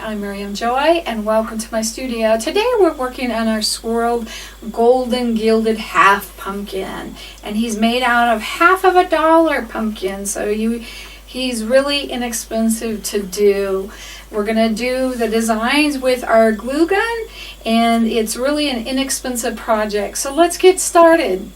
I'm Miriam Joy and welcome to my studio. Today we're working on our swirled golden gilded half pumpkin, and he's made out of half of $1 pumpkin, so he's really inexpensive to do. We're going to do the designs with our glue gun, and it's really an inexpensive project, so let's get started.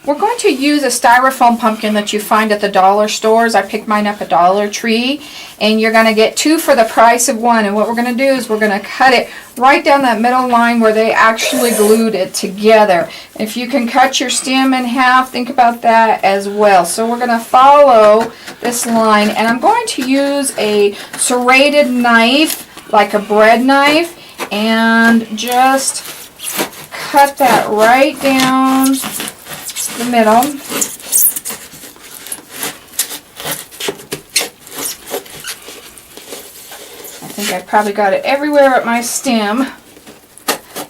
We're going to use a styrofoam pumpkin that you find at the dollar stores. I picked mine up at Dollar Tree, and you're going to get 2 for the price of 1. And what we're going to do is we're going to cut it right down that middle line where they actually glued it together. If you can cut your stem in half, think about that as well. So we're going to follow this line, and I'm going to use a serrated knife, like a bread knife, and just cut that right down the middle. I think I probably got it everywhere at my stem,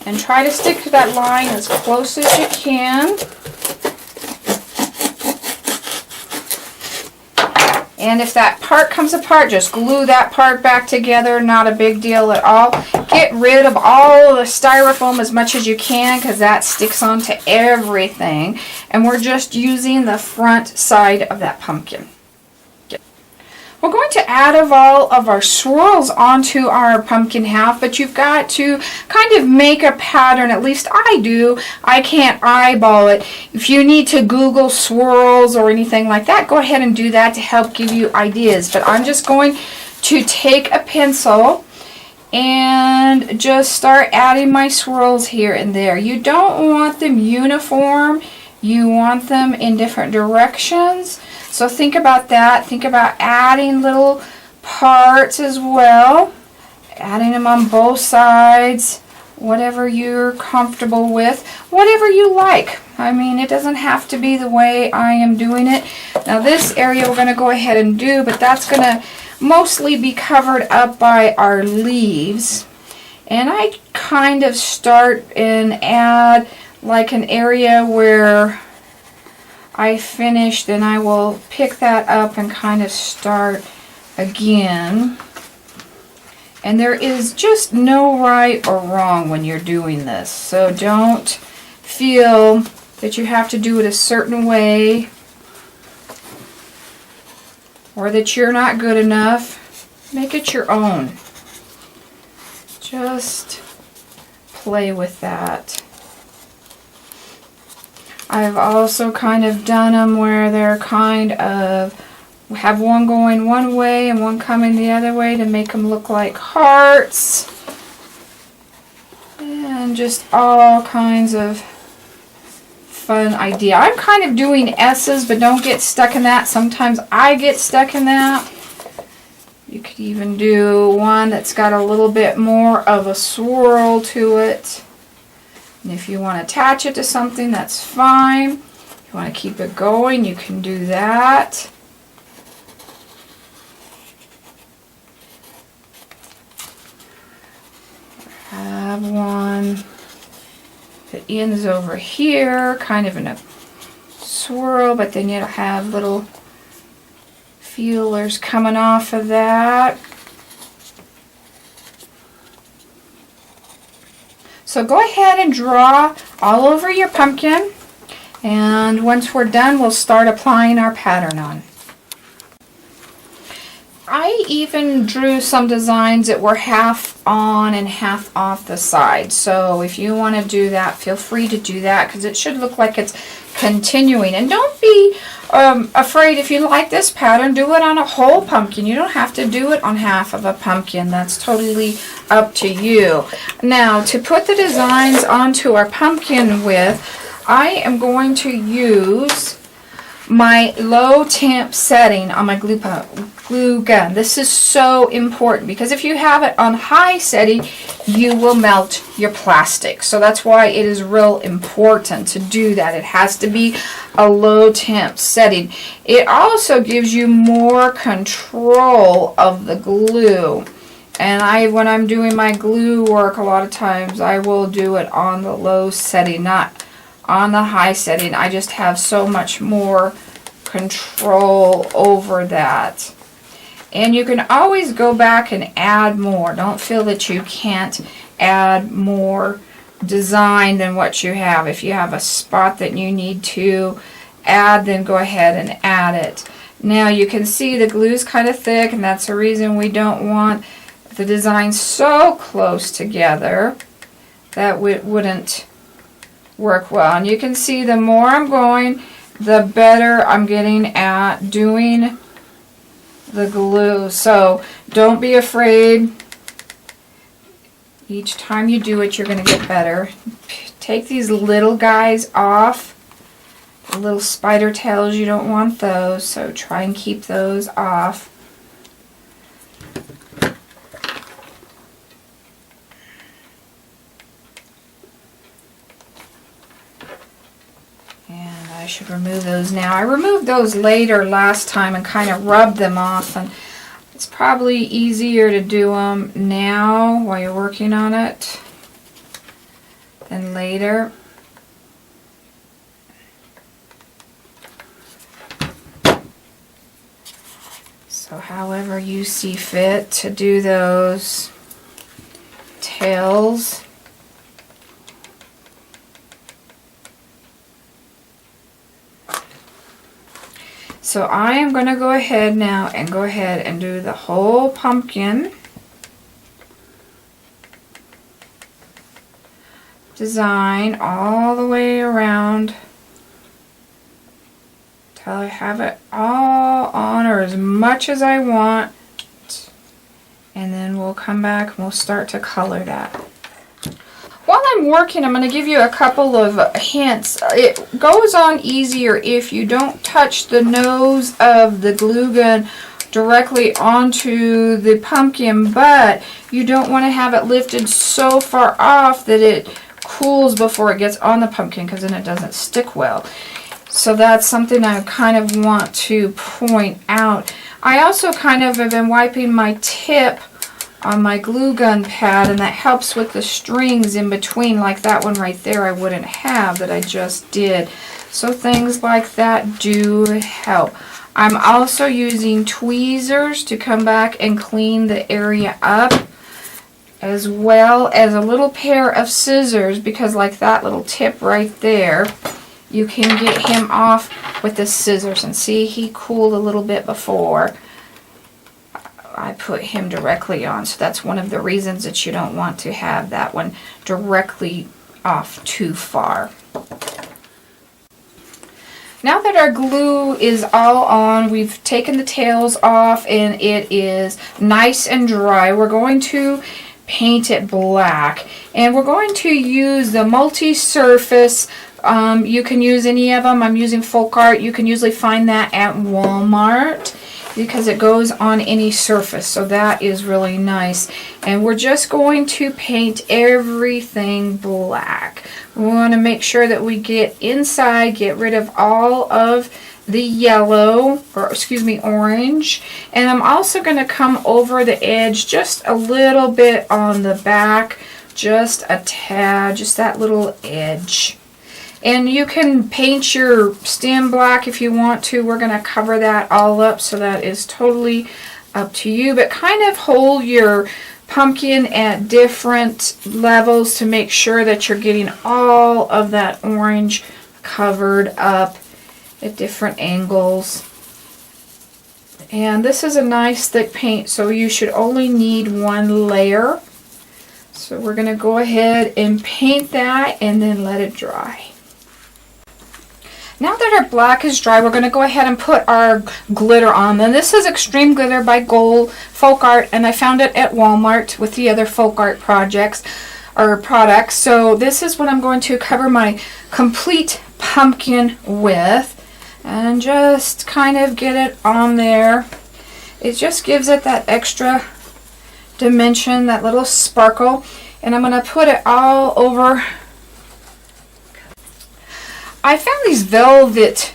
and try to stick to that line as close as you can. And if that part comes apart, just glue that part back together. Not a big deal at all. Get rid of all the styrofoam as much as you can, because that sticks onto everything. And we're just using the front side of that pumpkin. We're going to add all of our swirls onto our pumpkin half, but you've got to kind of make a pattern. At least I do. I can't eyeball it. If you need to Google swirls or anything like that, go ahead and do that to help give you ideas. But I'm just going to take a pencil and just start adding my swirls here and there. You don't want them uniform. You want them in different directions. So think about that. Think about adding little parts as well. Adding them on both sides. Whatever you're comfortable with. Whatever you like. I mean, it doesn't have to be the way I am doing it. Now this area we're going to go ahead and do, but that's going to mostly be covered up by our leaves. And I kind of start and add like an area where I finished, then I will pick that up and kind of start again. And there is just no right or wrong when you're doing this. So don't feel that you have to do it a certain way or that you're not good enough. Make it your own. Just play with that. I've also kind of done them where they're kind of have one going one way and one coming the other way to make them look like hearts. And just all kinds of fun idea. I'm kind of doing S's, but don't get stuck in that. Sometimes I get stuck in that. You could even do one that's got a little bit more of a swirl to it. And if you want to attach it to something, that's fine. If you want to keep it going, you can do that. I have one that ends over here, kind of in a swirl, but then you'll have little feelers coming off of that. So go ahead and draw all over your pumpkin, and once we're done, we'll start applying our pattern on. I even drew some designs that were half on and half off the side. So if you want to do that, feel free to do that, because it should look like it's continuing. And don't be afraid. If you like this pattern, do it on a whole pumpkin. You don't have to do it on half of a pumpkin. That's totally up to you. Now, to put the designs onto our pumpkin with, I am going to use my low temp setting on my glue gun. This is so important, because if you have it on high setting, you will melt your plastic. So that's why it is real important to do that. It has to be a low temp setting. It also gives you more control of the glue. And when I'm doing my glue work, a lot of times I will do it on the low setting, not on the high setting. I just have so much more control over that. And you can always go back and add more. Don't feel that you can't add more design than what you have. If you have a spot that you need to add, then go ahead and add it. Now you can see the glue's kind of thick, and that's the reason we don't want the design so close together. That wouldn't work well. And you can see the more I'm going, the better I'm getting at doing the glue. So don't be afraid. Each time you do it, you're going to get better. Take these little guys off. The little spider tails, you don't want those, so try and keep those off. And I should remove those now. I removed those later last time and kind of rubbed them off, and it's probably easier to do them now while you're working on it than later. So however you see fit to do those tails. So I am going to go ahead now and do the whole pumpkin design all the way around till I have it all on, or as much as I want, and then we'll come back and we'll start to color that. While I'm working, I'm going to give you a couple of hints. It goes on easier if you don't touch the nose of the glue gun directly onto the pumpkin, but you don't want to have it lifted so far off that it cools before it gets on the pumpkin, because then it doesn't stick well. So that's something I kind of want to point out. I also kind of have been wiping my tip on my glue gun pad, and that helps with the strings in between, like that one right there I wouldn't have that I just did. So things like that do help. I'm also using tweezers to come back and clean the area up, as well as a little pair of scissors, because like that little tip right there, you can get him off with the scissors. And see, he cooled a little bit before I put him directly on. So that's one of the reasons that you don't want to have that one directly off too far. Now that our glue is all on, we've taken the tails off and it is nice and dry. We're going to paint it black, and we're going to use the multi-surface. You can use any of them. I'm using Folk Art. You can usually find that at Walmart, because it goes on any surface, so that is really nice. And we're just going to paint everything black. We want to make sure that we get inside, get rid of all of the yellow, or excuse me, orange. And I'm also going to come over the edge just a little bit on the back, just a tad, just that little edge. And you can paint your stem black if you want to. We're going to cover that all up, so that is totally up to you. But kind of hold your pumpkin at different levels to make sure that you're getting all of that orange covered up at different angles. And this is a nice thick paint, so you should only need one layer. So we're going to go ahead and paint that and then let it dry. Now that our black is dry, we're going to go ahead and put our glitter on. And this is Extreme Glitter by Folk Art, and I found it at Walmart with the other Folk Art projects or products. So this is what I'm going to cover my complete pumpkin with, and just kind of get it on there. It just gives it that extra dimension, that little sparkle. And I'm going to put it all over. I found these velvet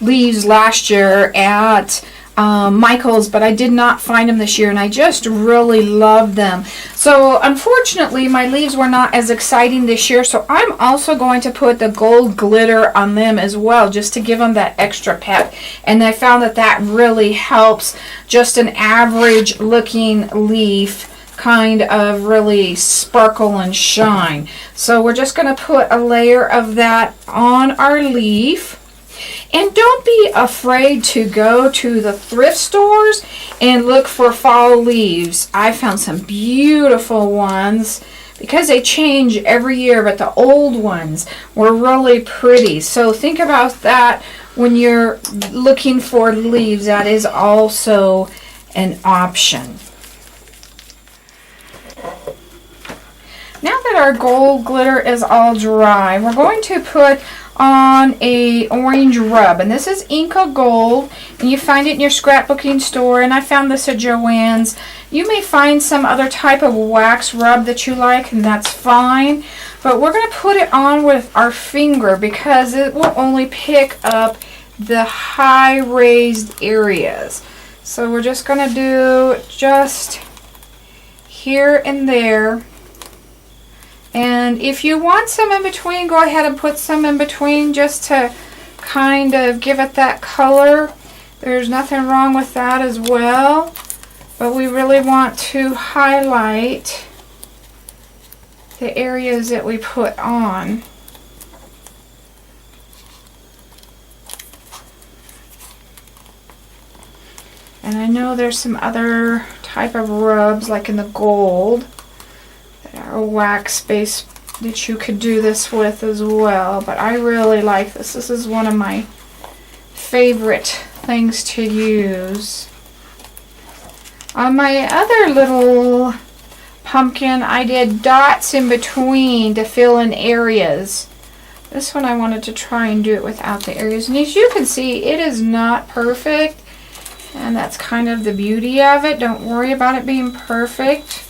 leaves last year at Michaels, but I did not find them this year, and I just really love them. So unfortunately, my leaves were not as exciting this year, so I'm also going to put the gold glitter on them as well, just to give them that extra pep. And I found that that really helps just an average looking leaf kind of really sparkle and shine. So we're just going to put a layer of that on our leaf. And don't be afraid to go to the thrift stores and look for fall leaves. I found some beautiful ones because they change every year, but the old ones were really pretty. So think about that when you're looking for leaves. That is also an option. Now that our gold glitter is all dry, we're going to put on a orange rub, and this is Inca Gold, and you find it in your scrapbooking store, and I found this at Joann's. You may find some other type of wax rub that you like, and that's fine, but we're going to put it on with our finger because it will only pick up the high raised areas. So we're just going to do just here and there. And if you want some in between, go ahead and put some in between just to kind of give it that color. There's nothing wrong with that as well. But we really want to highlight the areas that we put on. And I know there's some other type of rubs like in the gold. Or wax base that you could do this with as well, but I really like this. This is one of my favorite things to use. On my other little pumpkin, I did dots in between to fill in areas. This one I wanted to try and do it without the areas, and as you can see, it is not perfect, and that's kind of the beauty of it. Don't worry about it being perfect.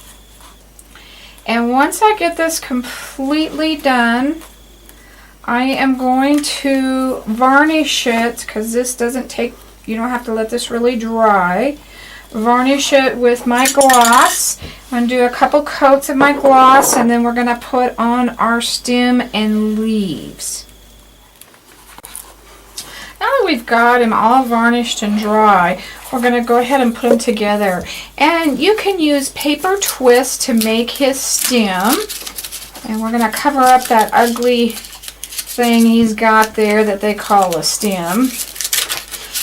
And once I get this completely done, I am going to varnish it, because this doesn't take, you don't have to let this really dry. Varnish it with my gloss. I'm going to do a couple coats of my gloss, and then we're going to put on our stem and leaves. Now that we've got them all varnished and dry, we're going to go ahead and put them together. And you can use paper twist to make his stem. And we're going to cover up that ugly thing he's got there that they call a stem.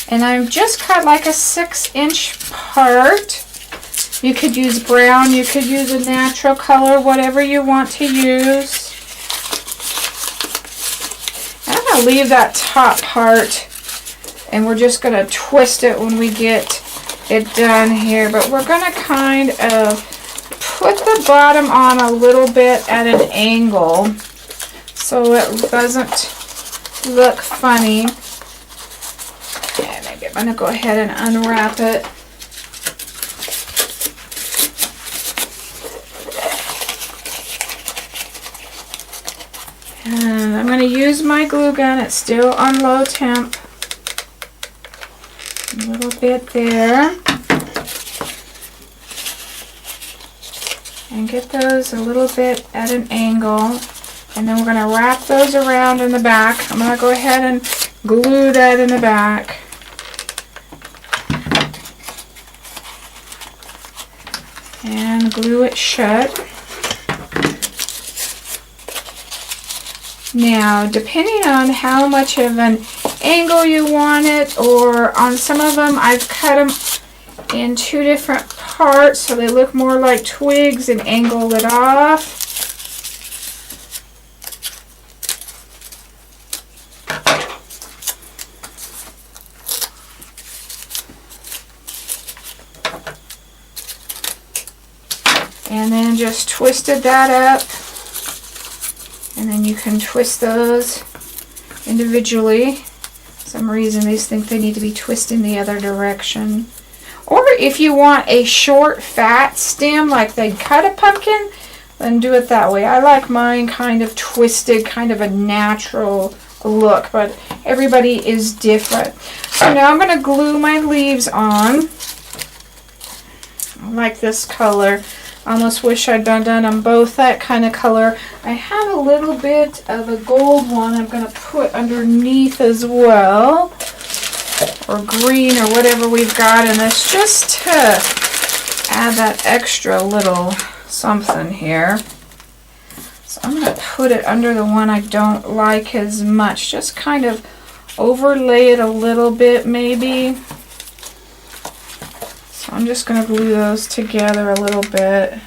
And I've just cut like a 6-inch part. You could use brown, you could use a natural color, whatever you want to use. And I'm going to leave that top part, and we're just going to twist it when we get it done here. But we're going to kind of put the bottom on a little bit at an angle so it doesn't look funny. And maybe I'm going to go ahead and unwrap it. And I'm going to use my glue gun. It's still on low temp. A little bit there. And get those a little bit at an angle. And then we're going to wrap those around in the back. I'm going to go ahead and glue that in the back. And glue it shut. Now, depending on how much of an angle you want it, or on some of them, I've cut them in 2 different parts so they look more like twigs and angle it off. And then just twisted that up. And then you can twist those individually. For some reason these think they need to be twisting the other direction. Or if you want a short fat stem like they cut a pumpkin, then do it that way. I like mine kind of twisted, kind of a natural look, but everybody is different. So now I'm going to glue my leaves on. I like this color. I almost wish I'd done them both that kind of color. I have a little bit of a gold one I'm going to put underneath as well, or green or whatever we've got in this, just to add that extra little something here. So I'm going to put it under the one I don't like as much, just kind of overlay it a little bit maybe. So I'm just going to glue those together a little bit.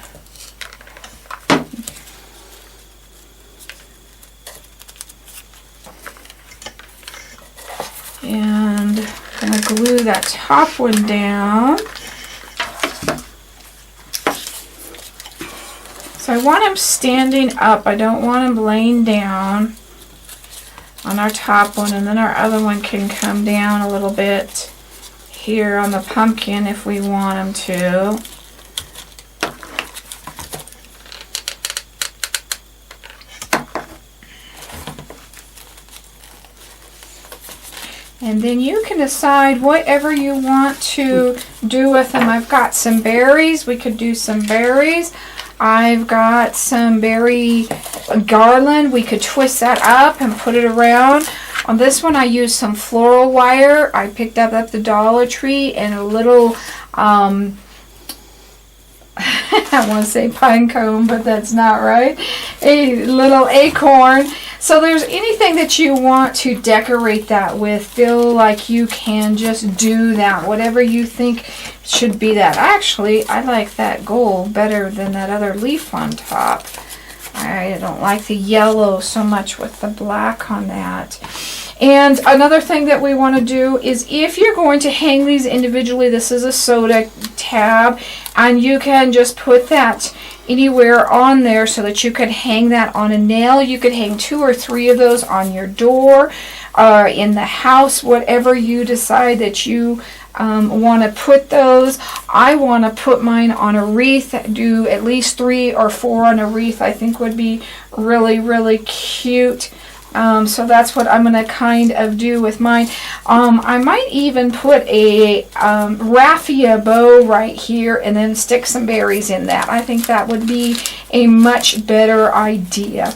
And I'm going to glue that top one down. So I want them standing up. I don't want them laying down on our top one, and then our other one can come down a little bit here on the pumpkin if we want them to. And then you can decide whatever you want to do with them. I've got some berries. We could do some berries. I've got some berry garland. We could twist that up and put it around. On this one I used some floral wire. I picked up at the Dollar Tree, and a little, I want to say pine cone, but that's not right. A little acorn. So there's anything that you want to decorate that with, feel like you can just do that. Whatever you think should be that. Actually, I like that gold better than that other leaf on top. I don't like the yellow so much with the black on that. And another thing that we want to do is, if you're going to hang these individually, this is a soda tab, and you can just put that anywhere on there so that you could hang that on a nail. You could hang 2 or 3 of those on your door, in the house, whatever you decide that you want to put those. I want to put mine on a wreath. Do at least 3 or 4 on a wreath. I think would be really, really cute. So that's what I'm going to kind of do with mine. I might even put a raffia bow right here and then stick some berries in that. I think that would be a much better idea.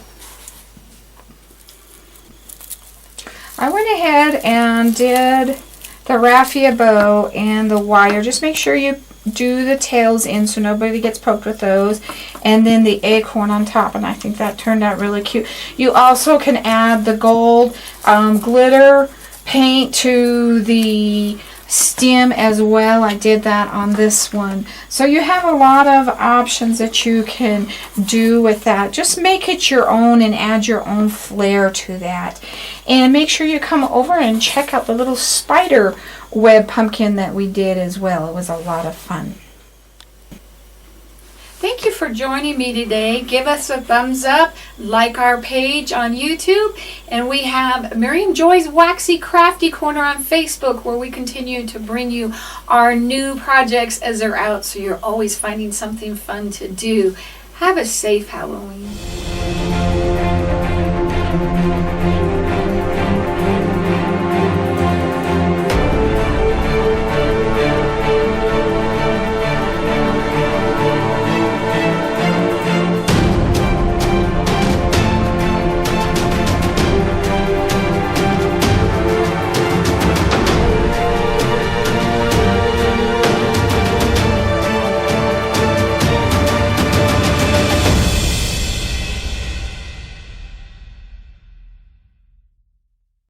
I went ahead and did the raffia bow and the wire. Just make sure you do the tails in so nobody gets poked with those, and then the acorn on top, and I think that turned out really cute. You also can add the gold glitter paint to the stem as well. I did that on this one. So you have a lot of options that you can do with that. Just make it your own and add your own flair to that. And make sure you come over and check out the little spider web pumpkin that we did as well. It was a lot of fun. Thank you for joining me today. Give us a thumbs up, like our page on YouTube, and we have Miriam Joy's Waxy Crafty Corner on Facebook, where we continue to bring you our new projects as they're out, so you're always finding something fun to do. Have a safe Halloween.